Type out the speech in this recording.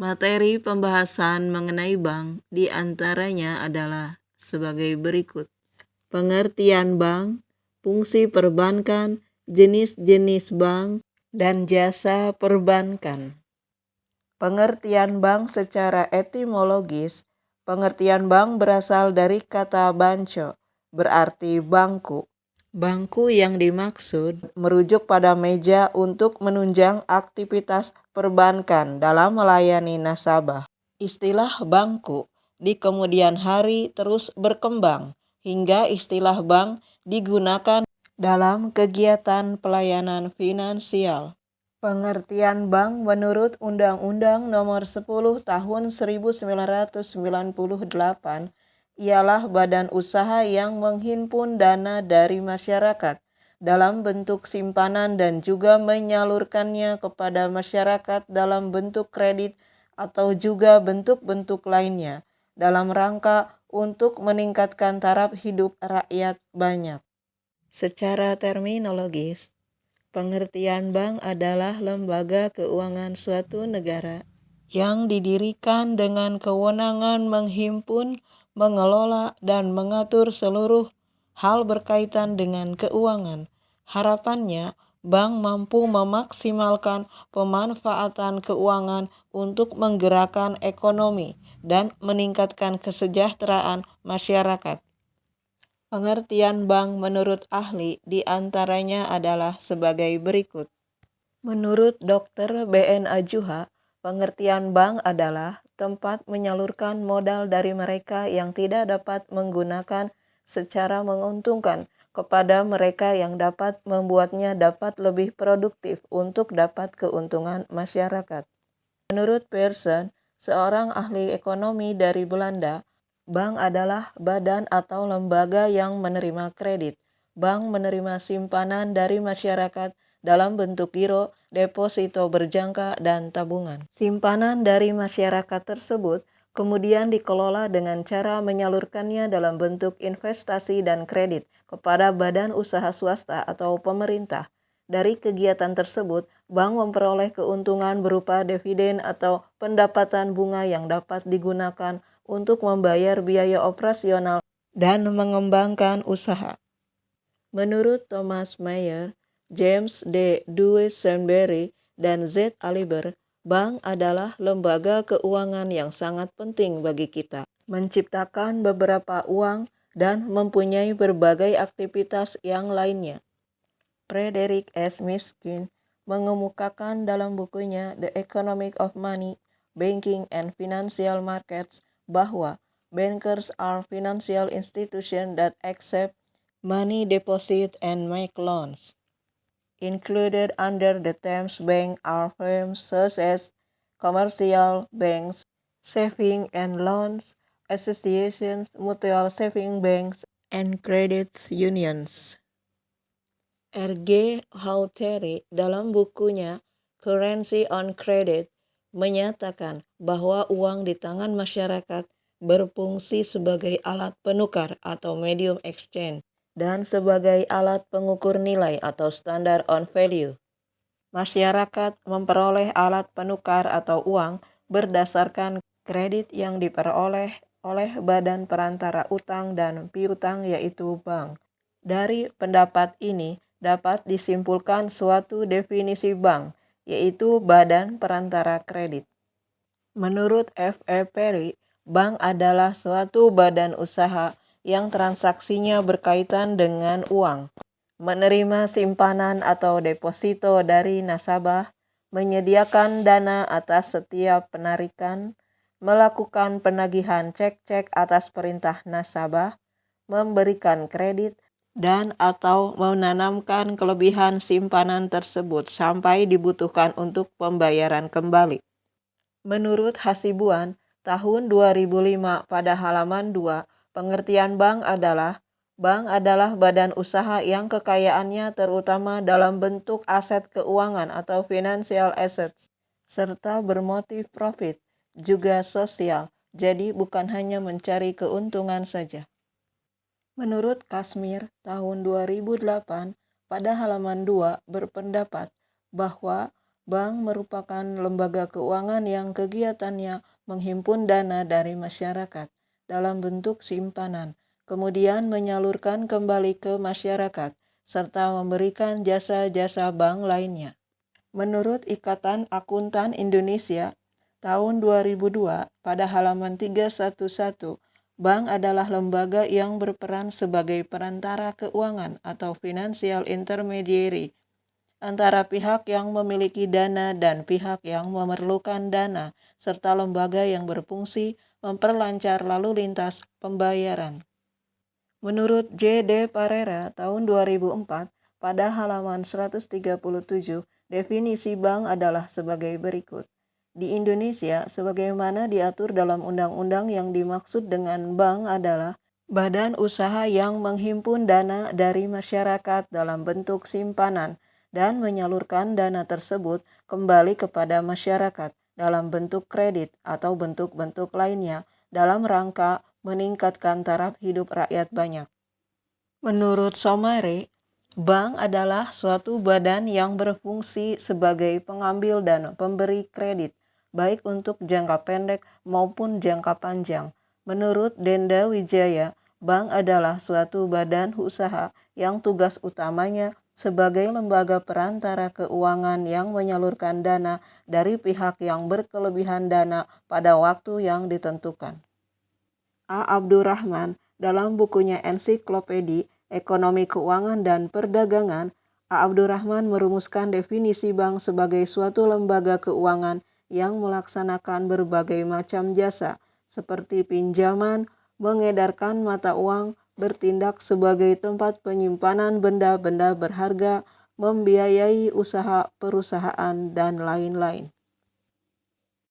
Materi pembahasan mengenai bank di antaranya adalah sebagai berikut. Pengertian bank, fungsi perbankan, jenis-jenis bank, dan jasa perbankan. Pengertian bank secara etimologis. Pengertian bank berasal dari kata banco, berarti bangku. Bangku yang dimaksud merujuk pada meja untuk menunjang aktivitas perbankan dalam melayani nasabah. Istilah bangku di kemudian hari terus berkembang hingga istilah bank digunakan dalam kegiatan pelayanan finansial. Pengertian bank menurut Undang-Undang Nomor 10 Tahun 1998 ialah badan usaha yang menghimpun dana dari masyarakat dalam bentuk simpanan dan juga menyalurkannya kepada masyarakat dalam bentuk kredit atau juga bentuk-bentuk lainnya dalam rangka untuk meningkatkan taraf hidup rakyat banyak. Secara terminologis, pengertian bank adalah lembaga keuangan suatu negara yang didirikan dengan kewenangan menghimpun, mengelola, dan mengatur seluruh hal berkaitan dengan keuangan. Harapannya, bank mampu memaksimalkan pemanfaatan keuangan untuk menggerakkan ekonomi dan meningkatkan kesejahteraan masyarakat. Pengertian bank menurut ahli diantaranya adalah sebagai berikut. Menurut Dr. B.N. Ajuha, pengertian bank adalah tempat menyalurkan modal dari mereka yang tidak dapat menggunakan secara menguntungkan kepada mereka yang dapat membuatnya dapat lebih produktif untuk dapat keuntungan masyarakat. Menurut Pearson, seorang ahli ekonomi dari Belanda, bank adalah badan atau lembaga yang menerima kredit. Bank menerima simpanan dari masyarakat dalam bentuk giro, deposito berjangka, dan tabungan. Simpanan dari masyarakat tersebut kemudian dikelola dengan cara menyalurkannya dalam bentuk investasi dan kredit kepada badan usaha swasta atau pemerintah. Dari kegiatan tersebut, bank memperoleh keuntungan berupa dividen atau pendapatan bunga yang dapat digunakan untuk membayar biaya operasional dan mengembangkan usaha. Menurut Thomas Mayer, James D. Duesenberry, dan Z. Aliber, bank adalah lembaga keuangan yang sangat penting bagi kita, menciptakan beberapa uang dan mempunyai berbagai aktivitas yang lainnya. Frederick S. Mishkin mengemukakan dalam bukunya The Economic of Money, Banking and Financial Markets bahwa bankers are financial institutions that accept money deposit and make loans. Included under the terms bank are firms such as commercial banks, saving and loans, associations, mutual saving banks, and credit unions. R.G. Hawtrey dalam bukunya Currency on Credit menyatakan bahwa uang di tangan masyarakat berfungsi sebagai alat penukar atau medium exchange dan sebagai alat pengukur nilai atau standard on value. Masyarakat memperoleh alat penukar atau uang berdasarkan kredit yang diperoleh oleh badan perantara utang dan piutang yaitu bank. Dari pendapat ini dapat disimpulkan suatu definisi bank, yaitu badan perantara kredit. Menurut F.E. Perry, bank adalah suatu badan usaha yang transaksinya berkaitan dengan uang, menerima simpanan atau deposito dari nasabah, menyediakan dana atas setiap penarikan, melakukan penagihan cek-cek atas perintah nasabah, memberikan kredit, dan atau menanamkan kelebihan simpanan tersebut sampai dibutuhkan untuk pembayaran kembali. Menurut Hasibuan, tahun 2005 pada halaman 2, pengertian bank adalah badan usaha yang kekayaannya terutama dalam bentuk aset keuangan atau financial assets, serta bermotif profit, juga sosial, jadi bukan hanya mencari keuntungan saja. Menurut Kashmir, tahun 2008, pada halaman 2 berpendapat bahwa Bank merupakan lembaga keuangan yang kegiatannya menghimpun dana dari masyarakat dalam bentuk simpanan, kemudian menyalurkan kembali ke masyarakat, serta memberikan jasa-jasa bank lainnya. Menurut Ikatan Akuntan Indonesia, tahun 2002, pada halaman 311, bank adalah lembaga yang berperan sebagai perantara keuangan atau financial intermediary antara pihak yang memiliki dana dan pihak yang memerlukan dana, serta lembaga yang berfungsi memperlancar lalu lintas pembayaran. Menurut J.D. Parera tahun 2004, pada halaman 137, definisi bank adalah sebagai berikut. Di Indonesia, sebagaimana diatur dalam undang-undang, yang dimaksud dengan bank adalah badan usaha yang menghimpun dana dari masyarakat dalam bentuk simpanan dan menyalurkan dana tersebut kembali kepada masyarakat dalam bentuk kredit atau bentuk-bentuk lainnya dalam rangka meningkatkan taraf hidup rakyat banyak. Menurut Somare, bank adalah suatu badan yang berfungsi sebagai pengambil dan pemberi kredit, baik untuk jangka pendek maupun jangka panjang. Menurut Denda Wijaya, bank adalah suatu badan usaha yang tugas utamanya sebagai lembaga perantara keuangan yang menyalurkan dana dari pihak yang berkelebihan dana pada waktu yang ditentukan. A. Abdurrahman, dalam bukunya Ensiklopedi Ekonomi Keuangan dan Perdagangan, A. Abdurrahman merumuskan definisi bank sebagai suatu lembaga keuangan yang melaksanakan berbagai macam jasa, seperti pinjaman, mengedarkan mata uang, bertindak sebagai tempat penyimpanan benda-benda berharga, membiayai usaha perusahaan, dan lain-lain.